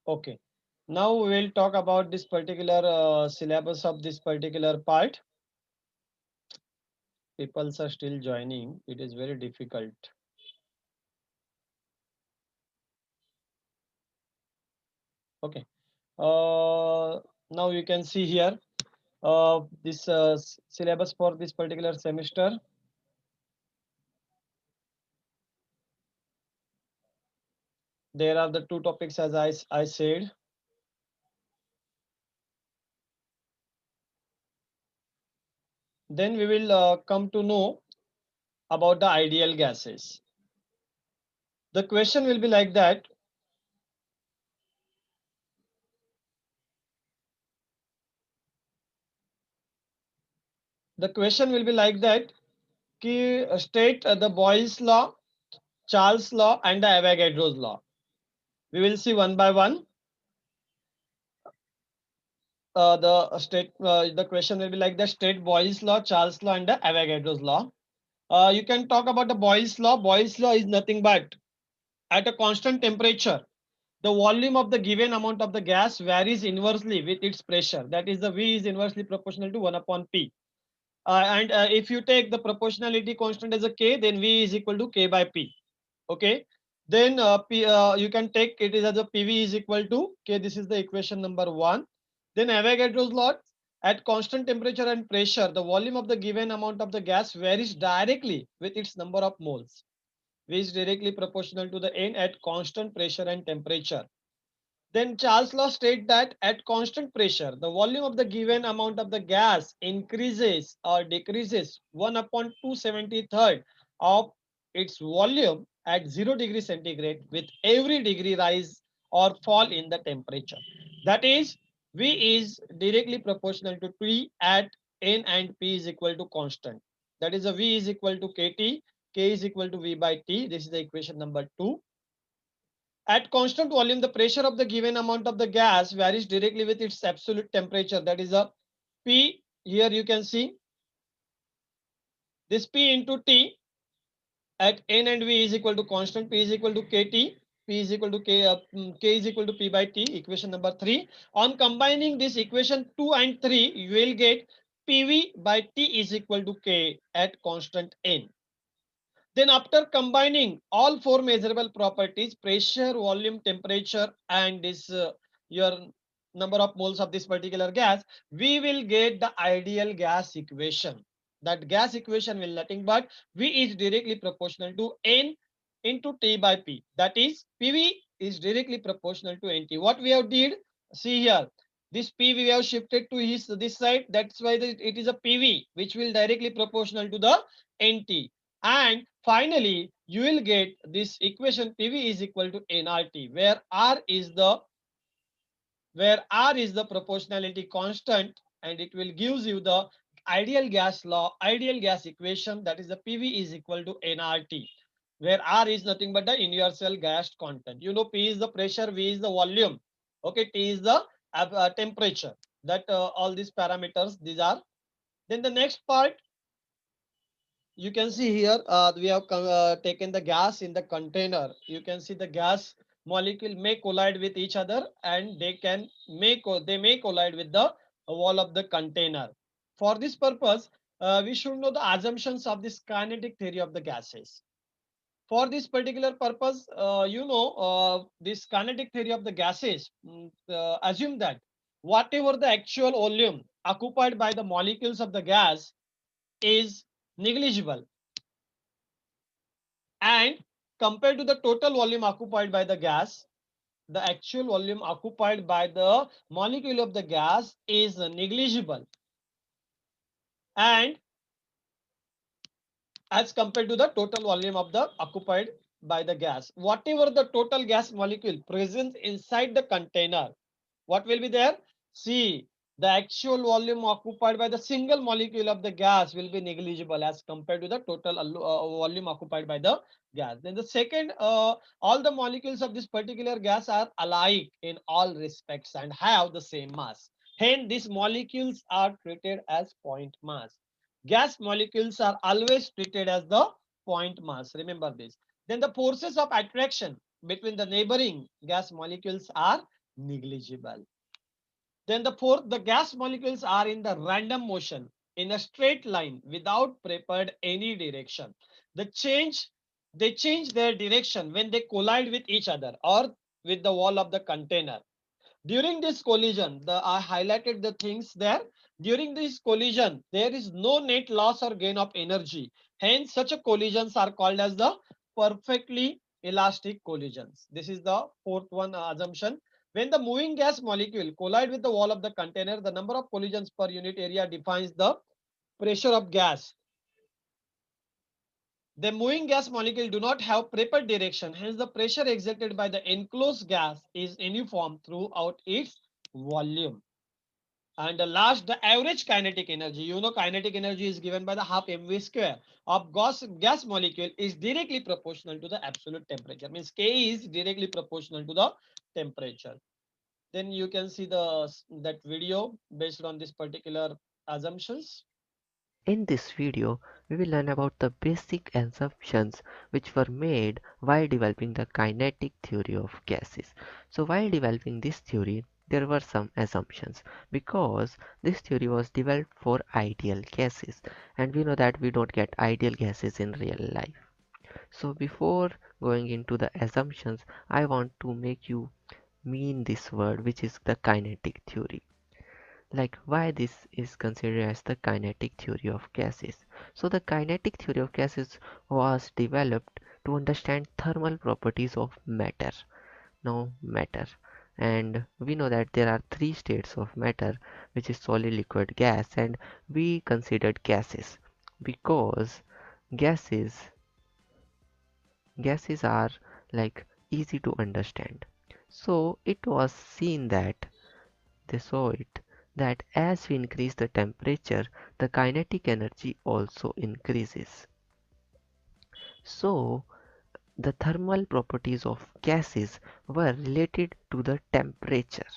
Okay. Now we will talk about this particular syllabus of this particular part. People are still joining. It is very difficult. Okay. Now you can see here this syllabus for this particular semester. There are the two topics as I said. Then we will come to know about the ideal gases. The question will be like that. The question will be like that. Ki state the Boyle's law, Charles law, and the Avogadro's law. We will see one by one. The question will be like the state Boyle's law, Charles law, and the Avogadro's law. You can talk about the Boyle's law. Boyle's law is nothing but at a constant temperature, the volume of the given amount of the gas varies inversely with its pressure. That is, the V is inversely proportional to 1 upon P. And if you take the proportionality constant as a K, then V is equal to K by P. Okay. Then you can take it is as a PV is equal to K. This is the equation number 1. Then Avogadro's law, at constant temperature and pressure, the volume of the given amount of the gas varies directly with its number of moles. V is directly proportional to the N at constant pressure and temperature. Then Charles law states that at constant pressure, the volume of the given amount of the gas increases or decreases 1 upon 273rd of its volume at 0 degree centigrade with every degree rise or fall in the temperature. That is, V is directly proportional to T at N and P is equal to constant. That is, a V is equal to KT, K is equal to V by T. This is the equation number 2. At constant volume, the pressure of the given amount of the gas varies directly with its absolute temperature. That is a P. Here you can see this P into T at N and V is equal to constant. P is equal to KT. P is equal to K is equal to P by T. Equation number 3. On combining this equation 2 and 3, you will get PV by T is equal to K at constant N. Then after combining all four measurable properties, pressure, volume, temperature, and this your number of moles of this particular gas, we will get the ideal gas equation. That gas equation will nothing but V is directly proportional to N into T by P. That is, PV is directly proportional to NT. What we have did, see here, this PV we have shifted to this side. That's why it is a PV, which will directly proportional to the NT. And finally, you will get this equation PV is equal to nRT, where R is the proportionality constant, and it will gives you the ideal gas law, ideal gas equation. That is the PV is equal to nRT, where R is nothing but the universal gas constant. You know, P is the pressure, V is the volume. Okay, T is the temperature. That all these parameters these are. Then the next part you can see here we have taken the gas in the container. You can see the gas molecule may collide with each other, and they may collide with the wall of the container. For this purpose, we should know the assumptions of this kinetic theory of the gases. For this particular purpose, this kinetic theory of the gases assume that whatever the actual volume occupied by the molecules of the gas is negligible, and compared to the total volume occupied by the gas, the actual volume occupied by the molecule of the gas is negligible, and as compared to the total volume of the occupied by the gas, whatever the total gas molecule present inside the container, what will be there? See, the actual volume occupied by the single molecule of the gas will be negligible as compared to the total volume occupied by the gas. Then the second, all the molecules of this particular gas are alike in all respects and have the same mass. Hence, these molecules are treated as point mass. Gas molecules are always treated as the point mass. Remember this. Then the forces of attraction between the neighboring gas molecules are negligible. Then the fourth, the gas molecules are in the random motion in a straight line without prepared any direction. The change they change their direction when they collide with each other or with the wall of the container. During this collision, I highlighted the things there. During this collision, there is no net loss or gain of energy. Hence, such a collisions are called as the perfectly elastic collisions. This is the fourth one assumption. When the moving gas molecule collide with the wall of the container, the number of collisions per unit area defines the pressure of gas. The moving gas molecule do not have prepared direction, hence the pressure exerted by the enclosed gas is uniform throughout its volume. And the last, the average kinetic energy. You know, kinetic energy is given by the half mv square of gas molecule is directly proportional to the absolute temperature. Means K is directly proportional to the temperature. Then you can see that video based on this particular assumptions. In this video, we will learn about the basic assumptions which were made while developing the kinetic theory of gases. So while developing this theory, there were some assumptions because this theory was developed for ideal gases, and we know that we don't get ideal gases in real life. So before going into the assumptions, I want to make you mean this word, which is the kinetic theory, like why this is considered as the kinetic theory of gases. So the kinetic theory of gases was developed to understand thermal properties of matter. Now matter, and we know that there are three states of matter, which is solid, liquid, gas, and we considered gases because gases gases are like easy to understand. So it was seen that they saw it that as we increase the temperature, the kinetic energy also increases. So, the thermal properties of gases were related to the temperature,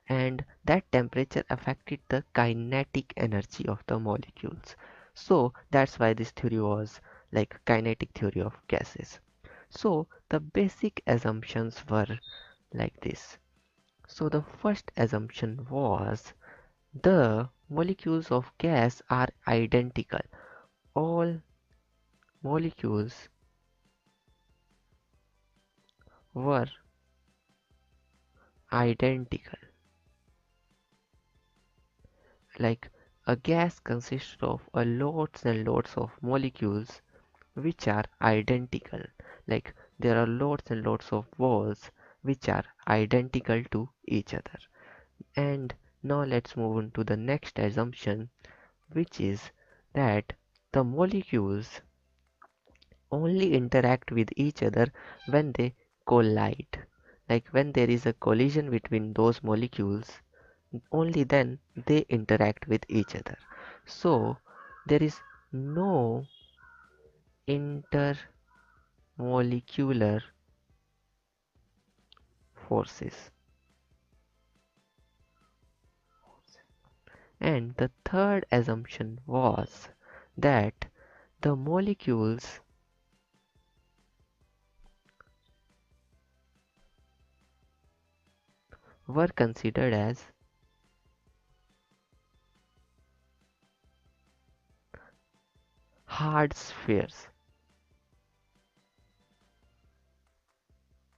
and that temperature affected the kinetic energy of the molecules. So, that's why this theory was like kinetic theory of gases. So, the basic assumptions were like this. So, the first assumption was the molecules of gas are identical. All molecules were identical. Like a gas consists of a lots and lots of molecules which are identical. Like there are lots and lots of walls which are identical to each other. And now let's move on to the next assumption, which is that the molecules only interact with each other when they collide. Like when there is a collision between those molecules, only then they interact with each other. So there is no intermolecular forces. And the third assumption was that the molecules were considered as hard spheres.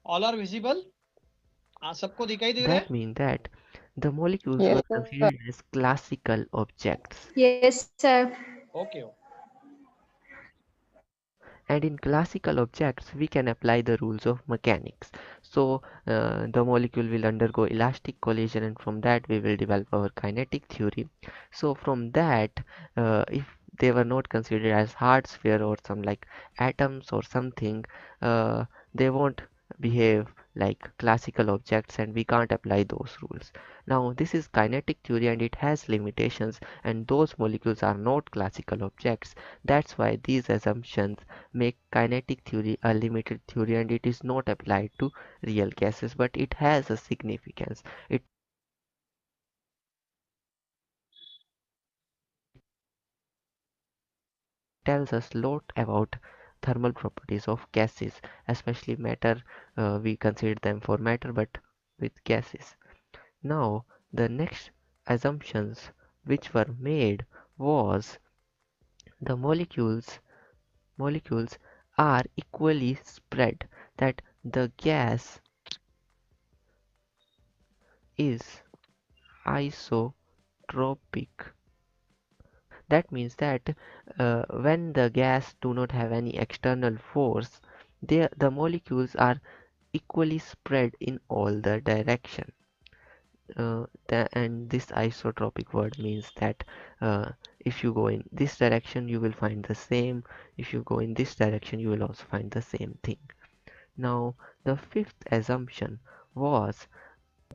All are visible. सबको दिखाई दे रहा है? That means that the molecules Yes, were sir. considered as classical objects. Yes, sir. Okay. And in classical objects, we can apply the rules of mechanics. So the molecule will undergo elastic collision, and from that we will develop our kinetic theory. So from that, if they were not considered as hard sphere or some like atoms or something, uh, they won't behave like classical objects, and we can't apply those rules. Now this is kinetic theory and it has limitations, and those molecules are not classical objects. That's why these assumptions make kinetic theory a limited theory, and it is not applied to real gases, but it has a significance. It tells us lot about thermal properties of gases, especially matter. We consider them for matter, but with gases. Now, the next assumptions which were made was the molecules are equally spread, that the gas is isotropic. That means that when the gas do not have any external force, the molecules are equally spread in all the direction. And this isotropic word means that uh, if you go in this direction you will find the same, if you go in this direction you will also find the same thing. Now, the fifth assumption was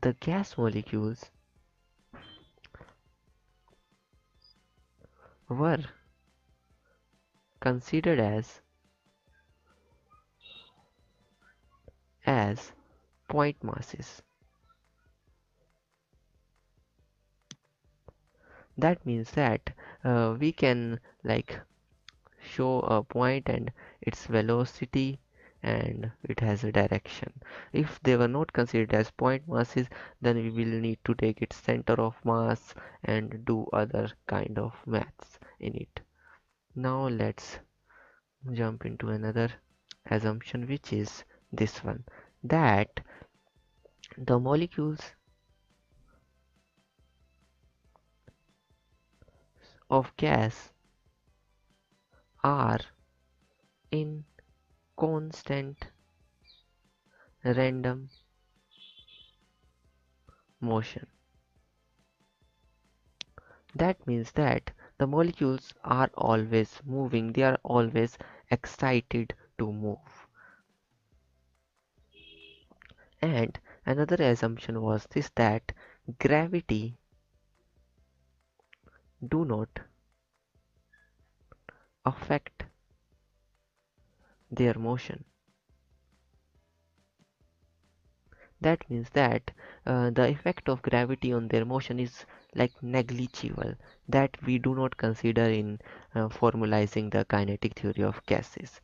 the gas molecules were considered as point masses. That means that we can like show a point and its velocity and it has a direction. If they were not considered as point masses, then we will need to take its center of mass and do other kind of maths in it. Now let's jump into another assumption, which is this one, that the molecules of gas are in constant random motion. That means that the molecules are always moving, they are always excited to move. And another assumption was this, that gravity do not affect their motion. That means that the effect of gravity on their motion is like negligible, that we do not consider in formalizing the kinetic theory of gases.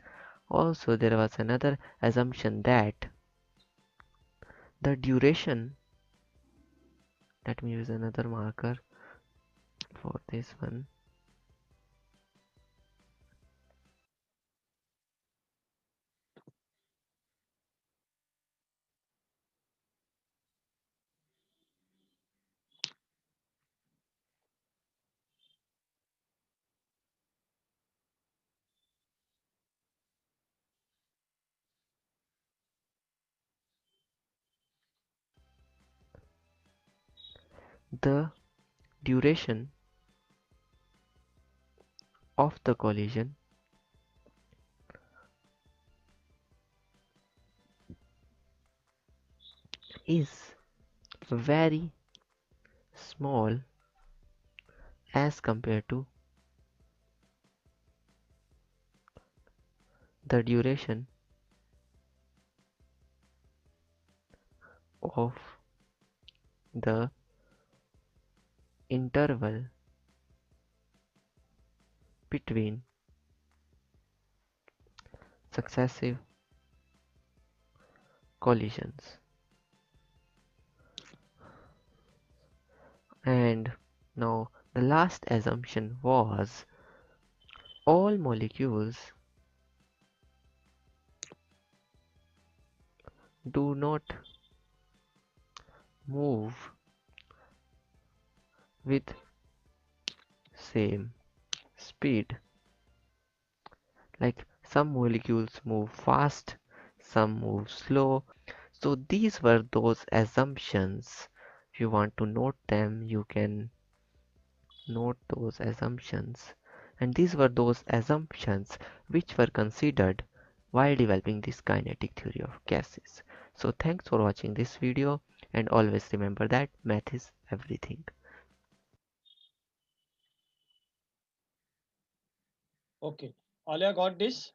Also, there was another assumption that the duration, let me use another marker for this one. The duration of the collision is very small as compared to the duration of the interval between successive collisions. And now the last assumption was all molecules do not move with same speed. Like some molecules move fast, some move slow. So these were those assumptions. If you want to note them, you can note those assumptions. And these were those assumptions which were considered while developing this kinetic theory of gases. So thanks for watching this video, and always remember that math is everything. Okay. Alia got this?